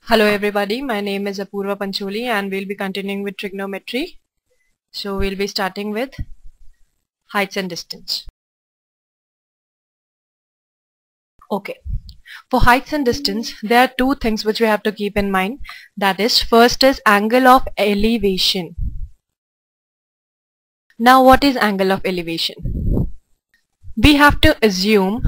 Hello everybody, my name is Apurva Pancholi and we'll be continuing with trigonometry. So we'll be starting with heights and distance. Okay, for heights and distance there are two things which we have to keep in mind. That is, first is angle of elevation. Now what is angle of elevation? We have to assume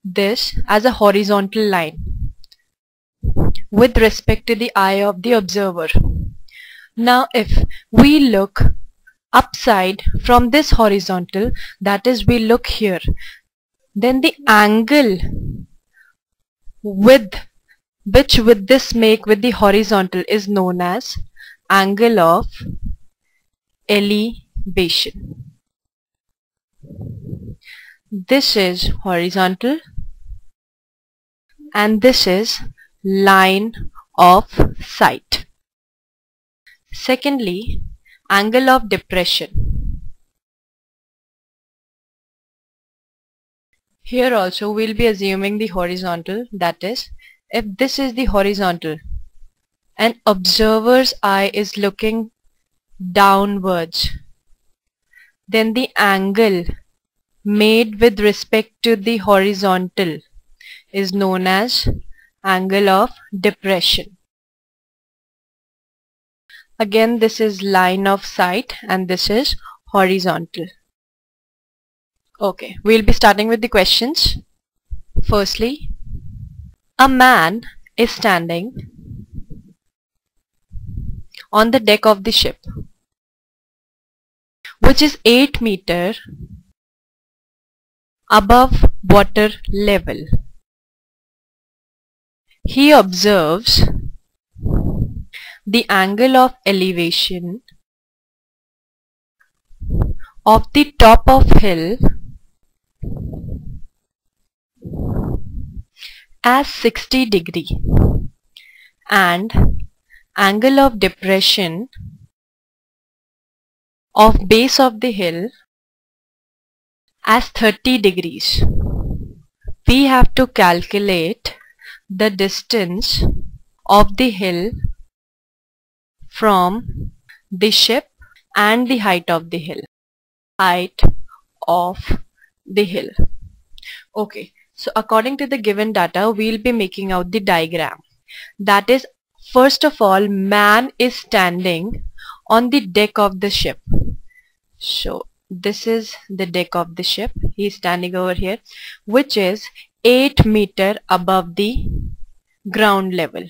this as a horizontal line with respect to the eye of the observer. Now if we look upside from this horizontal, that is, we look here, then the angle with this make with the horizontal is known as angle of elevation. This is horizontal and this is line of sight. Secondly, angle of depression. Here also we'll be assuming the horizontal, that is, if this is the horizontal and observer's eye is looking downwards, then the angle made with respect to the horizontal is known as angle of depression. Again, this is line of sight and this is horizontal. Okay, we'll be starting with the questions. Firstly, a man is standing on the deck of the ship, which is 8 meters above water level. He observes the angle of elevation of the top of hill as 60 degree and angle of depression of base of the hill as 30 degrees. We have to calculate the distance of the hill from the ship and the height of the hill. Height of the hill. Okay, so according to the given data, we'll be making out the diagram. That is, first of all, man is standing on the deck of the ship. So this is the deck of the ship. He is standing over here, which is 8 meters above the ground level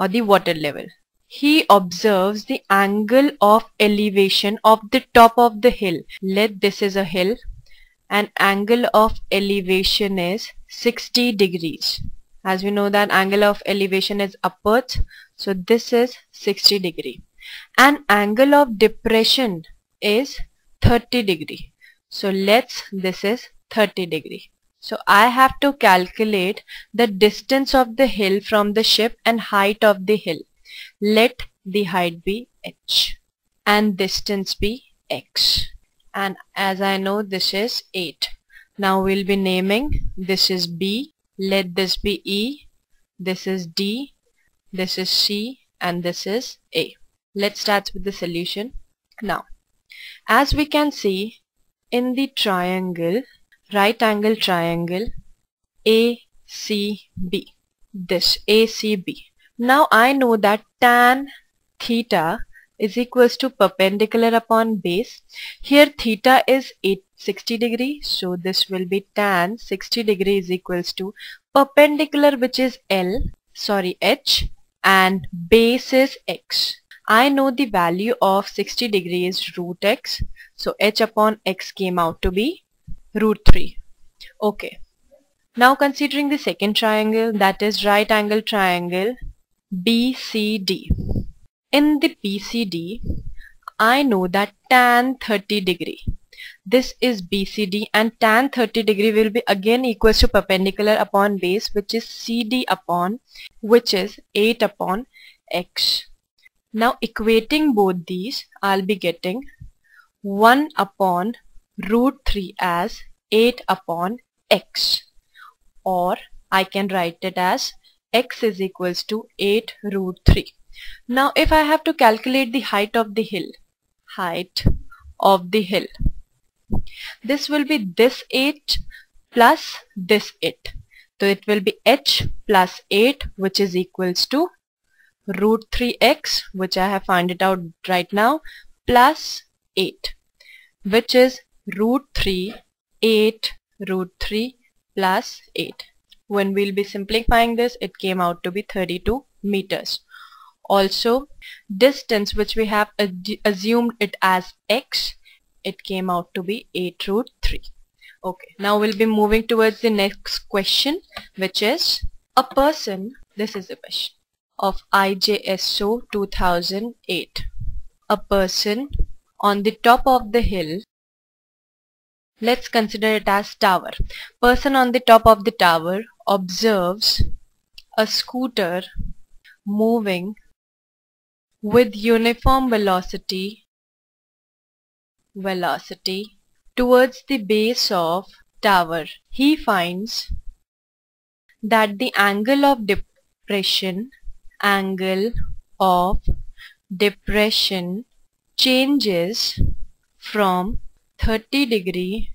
or the water level. He observes the angle of elevation of the top of the hill. Let this is a hill and angle of elevation is 60 degrees. As we know that angle of elevation is upwards, so this is 60 degree. And angle of depression is 30 degree. So this is 30 degree. So I have to calculate the distance of the hill from the ship and height of the hill. Let the height be h and distance be x. And as I know, this is 8. Now we'll be naming. This is B. Let this be E. This is D. This is C. And this is A. Let's start with the solution. Now, as we can see in the triangle, right angle triangle ACB, this ACB. Now I know that tan theta is equals to perpendicular upon base. Here theta is 60 degree, so this will be tan 60 degree is equals to perpendicular, which is h, and base is x. I know the value of 60 degree is root x, so h upon x came out to be root 3. Okay. Now considering the second triangle, that is right angle triangle BCD. In the BCD, I know that tan 30 degree. This is BCD and tan 30 degree will be again equals to perpendicular upon base, which is CD upon, which is 8 upon x. Now equating both these, I'll be getting 1 upon root 3 as 8 upon x, or I can write it as x is equals to 8 root 3. Now if I have to calculate the height of the hill, this will be this 8 plus this 8. So it will be h plus 8, which is equals to root 3x, which I have found it out right now, plus 8, which is root 3, 8 root 3 plus 8. When we'll be simplifying this, it came out to be 32 meters. Also, distance, which we have assumed it as x, it came out to be 8 root 3. Okay, now we'll be moving towards the next question, which is a person, this is the question of IJSO 2008. A person on the top of the hill, let's consider it as tower. Person on the top of the tower observes a scooter moving with uniform velocity towards the base of tower. He finds that the angle of depression changes from 30 degree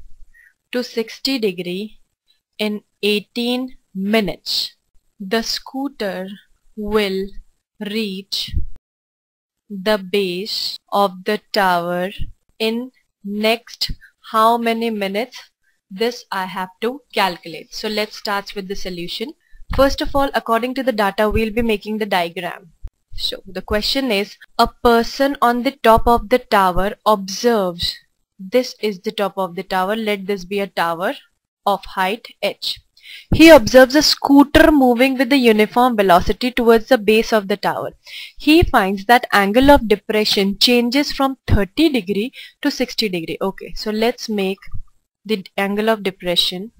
to 60 degree in 18 minutes. The scooter will reach the base of the tower in next how many minutes? This I have to calculate. So let's start with the solution. First of all, according to the data, we'll be making the diagram. So the question is, a person on the top of the tower observes, this is the top of the tower, let this be a tower of height h. He observes a scooter moving with the uniform velocity towards the base of the tower. He finds that angle of depression changes from 30 degree to 60 degree. Okay, so let's make the angle of depression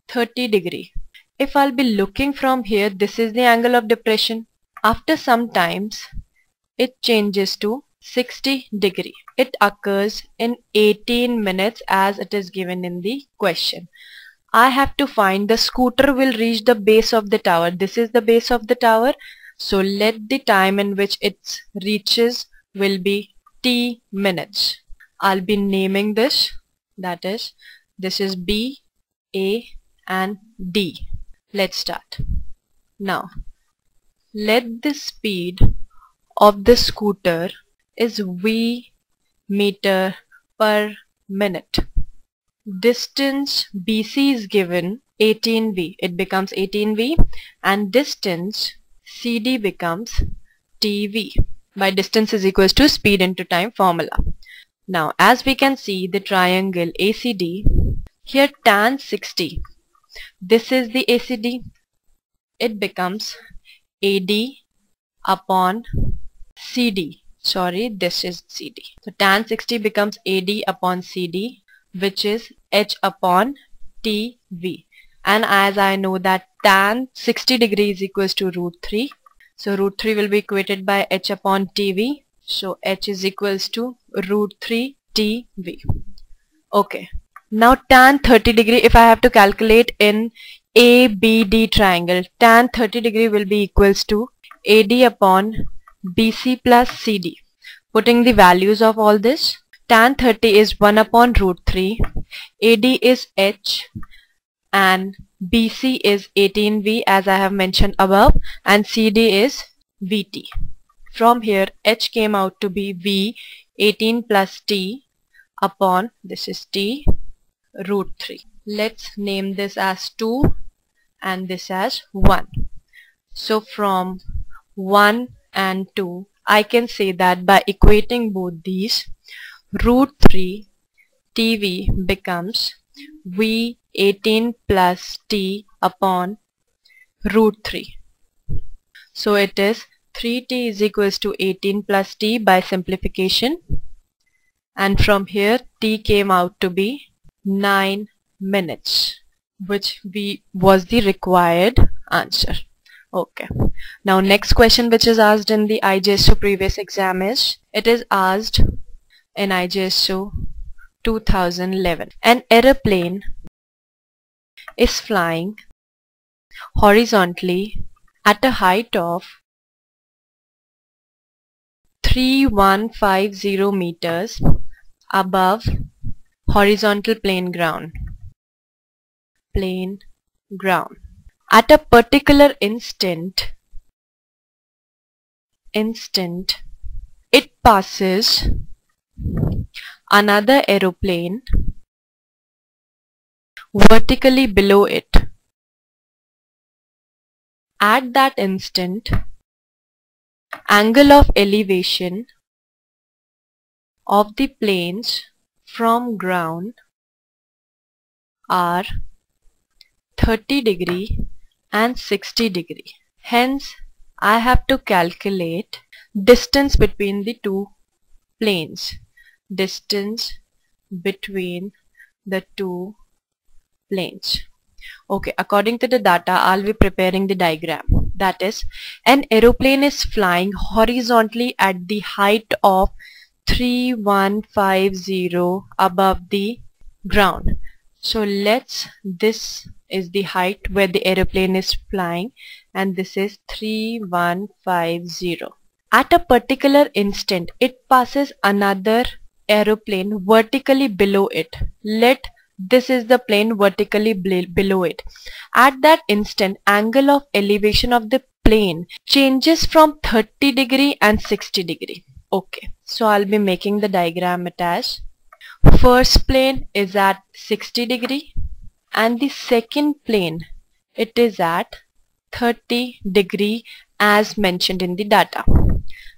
30 degree. If I'll be looking from here, this is the angle of depression. After some times, it changes to 60 degree. It occurs in 18 minutes as it is given in the question. I have to find the scooter will reach the base of the tower. This is the base of the tower. So let the time in which it reaches will be t minutes. I'll be naming this. That is, this is B, A and D. Let's start. Now, let the speed of the scooter is v meter per minute. Distance BC is given 18v. It becomes 18v, and distance CD becomes TV. By distance is equals to speed into time formula. Now, as we can see the triangle ACD, here tan 60. This is the ACD. It becomes AD upon CD. Sorry, this is CD. So tan 60 becomes AD upon CD, which is H upon TV. And as I know that tan 60 degrees equals to root 3. So root 3 will be equated by H upon TV. So H is equals to root 3 TV. Okay. Now tan 30 degree, if I have to calculate in ABD triangle, tan 30 degree will be equals to AD upon BC plus CD. Putting the values of all this, tan 30 is 1 upon root 3, AD is H, and BC is 18V as I have mentioned above, and CD is VT. From here, H came out to be V 18 plus T upon, this is T, root 3. Let's name this as 2 and this as 1. So from 1 and 2, I can say that by equating both these, root 3 TV becomes V 18 plus T upon root 3. So it is 3T is equals to 18 plus T by simplification, and from here T came out to be 9 minutes, which was the required answer. Okay. Now next question which is asked in the IJSO previous exam is, it is asked in IJSO 2011. An aeroplane is flying horizontally at a height of 3150 meters above horizontal plane ground. At a particular instant, it passes another aeroplane vertically below it. At that instant, angle of elevation of the planes from ground are 30 degree and 60 degree. Hence, I have to calculate distance between the two planes. Okay, according to the data, I'll be preparing the diagram. That is, an aeroplane is flying horizontally at the height of 3150 above the ground. So this is the height where the aeroplane is flying, and this is 3150. At a particular instant, it passes another aeroplane vertically below it. This is the plane vertically below it. At that instant, angle of elevation of the plane changes from 30 degree and 60 degree. Okay, so I'll be making the diagram as first plane is at 60 degree and the second plane, it is at 30 degree as mentioned in the data.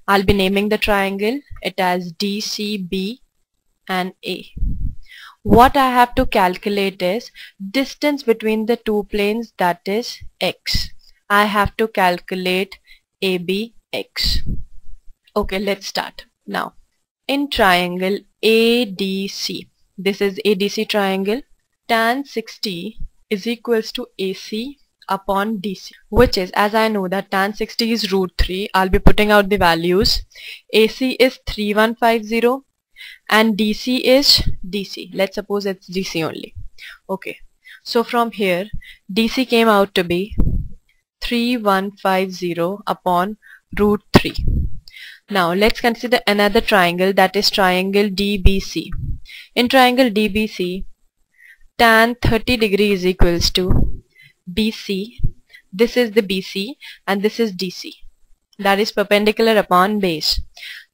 I'll be naming the triangle it as DCB and A. What I have to calculate is distance between the two planes, that is x. I have to calculate ABX. Okay, let's start now. In triangle ADC, this is ADC triangle, tan 60 is equals to AC upon DC, which is, as I know that tan 60 is √3, I'll be putting out the values. AC is 3150 and DC is DC. Let's suppose it's DC only. Okay, so from here DC came out to be 3150 upon √3. Now let's consider another triangle, that is triangle DBC. In triangle DBC, tan 30 degree is equals to BC. This is the BC and this is DC, that is perpendicular upon base.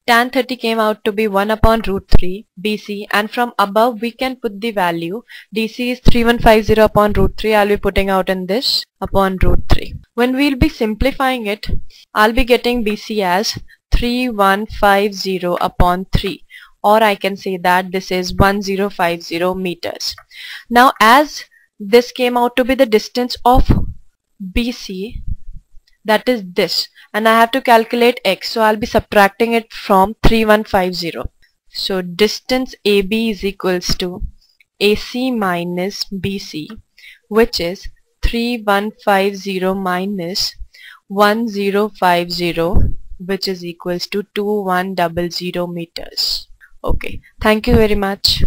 Tan 30 came out to be 1 upon √3 BC, and from above we can put the value. DC is 3150 upon √3. I'll be putting out in this upon √3. When we'll be simplifying it, I'll be getting BC as 3150 upon 3, or I can say that this is 1050 meters. Now as this came out to be the distance of BC, that is this, and I have to calculate x, so I'll be subtracting it from 3150. So distance AB is equals to AC minus BC, which is 3150 minus 1050, which is equals to 2100 meters. Okay, thank you very much.